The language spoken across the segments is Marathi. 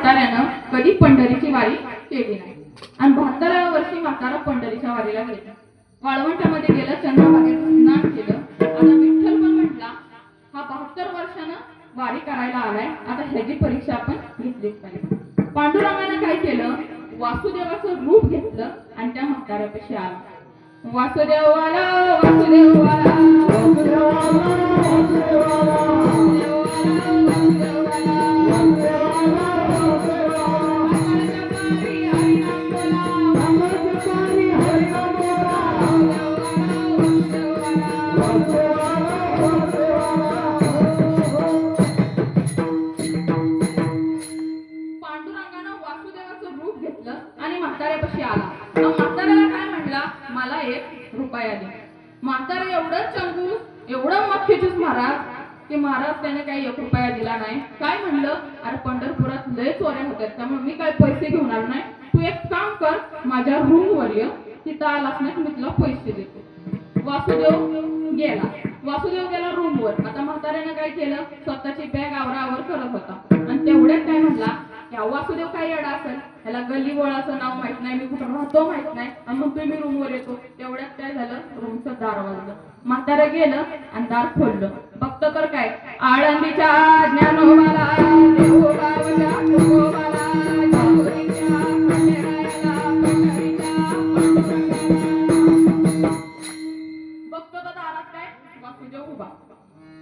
म्हाताऱ्यानं कधी पंढरीची वारी केली नाही आणि 72व्या वर्षी म्हातारा पंढरीच्या वारीला गेला. वाळवंटामध्ये गेलं, चंद्रभागेत स्नान केलं. आता विठ्ठल पण म्हटला हा 72 वर्षानं वारी करायला आलाय, आता ह्याची परीक्षा आपण घेतलीच पाहिजे. पांडुरंगानं काय केलं, वासुदेवाचं रूप घेतलं आणि त्या म्हाताऱ्यापाशी आला. वासुदेव आला, वासुदेव आला, वासुदेव म्हाताऱ्यापाशी आला. म्हाताऱ्याला काय म्हटला, मला 1 रुपया दे. म्हातारा एवढं चंगूस, एवढं मक्खीचूस महाराज की महाराज त्याने काही 1 रुपया दिला नाही. काय म्हणलं, अरे पंढरपुरात लय चोऱ्या होत्यात, त्यामुळे मी काय पैसे घेऊन आलो नाही. तू एक काम कर, माझ्या रूम वर ये, तिथं आलास नाही मी तुला पैसे देतो. वासुदेव गेला रूम वर. आता म्हाताऱ्यानं काय केलं, स्वतःची बॅग आवरावर करत होता आणि तेवढ्यात काय म्हणला, या वासुदेव काय येडा असेल, त्याला गल्ली बोळाचं नाव माहित नाही, मी कुठं राहतो माहित नाही, आणि मग तुम्ही रूम वर येतो. तेवढ्यात काय झालं, रूमचं दार वाजलं. म्हातारं गेलं आणि दार खोललं. बघतं तर काय, आळंदीच्या ज्ञानोबाला देवोबावल्या तुकोबाला जेजुरीच्या खंडेरायाला पंढरीच्या बघतो तर दारात काय, वासुदेव उभा.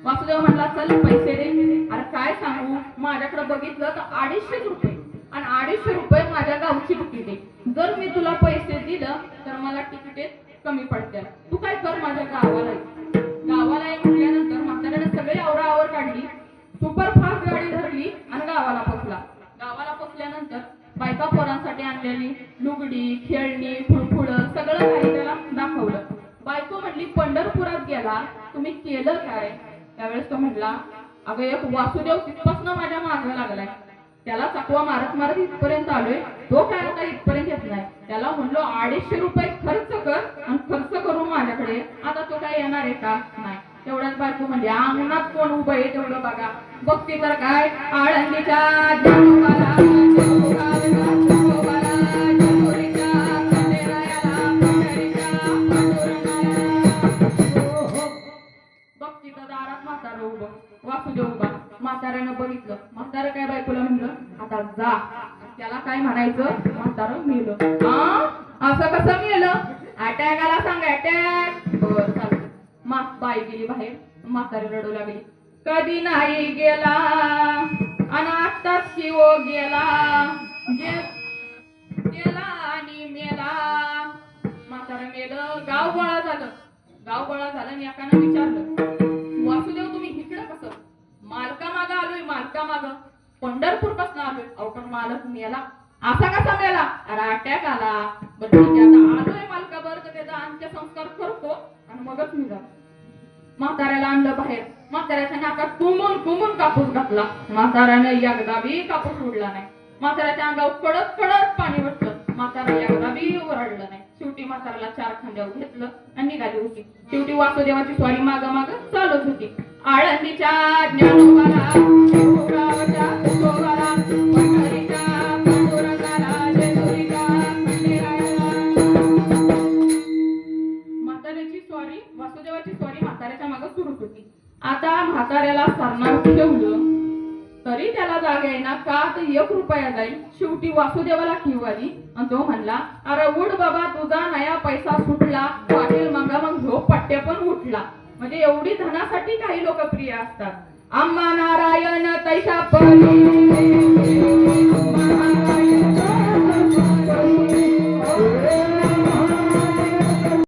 वासुदेव म्हटला, चल पैसे दे. अरे काय सांगू, माझ्याकडे बघितलं तर 250 रुपये आणि 250 रुपये माझ्या गावची तिकीट आहे. जर मी तुला पैसे दिलं तर मला तिकीट कमी पडते. तू काय कर, माझ्या गावाला म्हटल्यानंतर म्हाताऱ्याने सगळी आवराआवर काढली, सुपरफास्ट गाडी धरली आणि गावाला पोचला. गावाला पोचल्यानंतर बायका पोरांसाठी आणलेली लुगडी, खेळणी, फुलफुलं सगळं काही त्याला दाखवलं. बायको म्हटली, पंढरपुरात गेला, तुम्ही केलं काय? त्यावेळेस तो म्हटला, अगं एक वासुदेव तिथपासून माझ्या मागे लागलाय, त्याला चकवा मारत मारत इथपर्यंत आलोय, तो काय आता इथपर्यंत येत नाही. त्याला म्हणलो 250 रुपये खर्च कर आणि खर्च करून माझ्याकडे, आता तो काय येणार आहे का? नाही. तेवढ्याच बायको म्हणजे अंगणात कोण उभं आहे तेवढं बघा. बघते तर काय, आळंदीच्या ज्ञानोबाला जेजुरीच्या खंडेरायाला पंढरीच्या पांडुरंगाला. बघते तर दारात म्हातारं उभं, वासुदेव उभा. म्हाताऱ्यानं बघितलं. म्हातारं काय बायकोला म्हणलं, आता जा. त्याला काय म्हणायचं, म्हातारं मेलं. असं कसं मेलं? अटॅक आला सांग, अटॅक. बरं चालतं. बाई गेली बाहेर. म्हातारी रडू लागली, कधी नाही गेला आणि आत्ताच शिव गेला, गेला आणि मेला. म्हातारं मेलं. गाव गोळा झालं आणि एकानं विचारलं, वासुदेव तुम्ही इकडं कसं? मालका मागं आलोय, मालका मागं. पंढरपूर पासून आलोय. अहो पण मालक मेला. असा कसा मेला? अरे अटॅक आला. बरं ठीक आहे, आता आलोय मालका बरं तर त्याचा अंत्यसंस्कार करतो आणि मगच मी जातो. म्हाताऱ्याला आणलं बाहेर. म्हाताऱ्याच्या नाकात कुंबून कापूस घातला. म्हाताऱ्याने एकदा बी कापूस उडला नाही. म्हाताऱ्याच्या अंगावर कडत पाणी वाटलं. म्हातारा एकदा बी ओरडलं नाही. शेवटी म्हाताऱ्याला 4 खांद्यावर घेतलं आणि निघाली होती. शेवटी वासुदेवाची स्वारी माग चालत होती. आळंदीच्या ज्ञानोबाला देवगावच्या तुकोबाला पंढरीच्या पांडुरंगाला जेजुरीच्या खंडेरायाला. म्हाताऱ्याची स्वारी, वासुदेवाची स्वारी म्हाताऱ्याच्या मागे सुरूच होती. आता म्हाताऱ्याला सरणार ठेवलं तरी त्याला जागा येईना का, तर 1 रुपया जाईल. शेवटी वासुदेवाला किव आली आणि तो म्हणला, अरे उठ बाबा, तुझा नया पैसा सुटला. पाटील मग ह्यो पट्ट्या पण उठला. म्हणजे एवढी धनासाठी काही लोकप्रिय असतात. आम्हा नारायण तैसा परी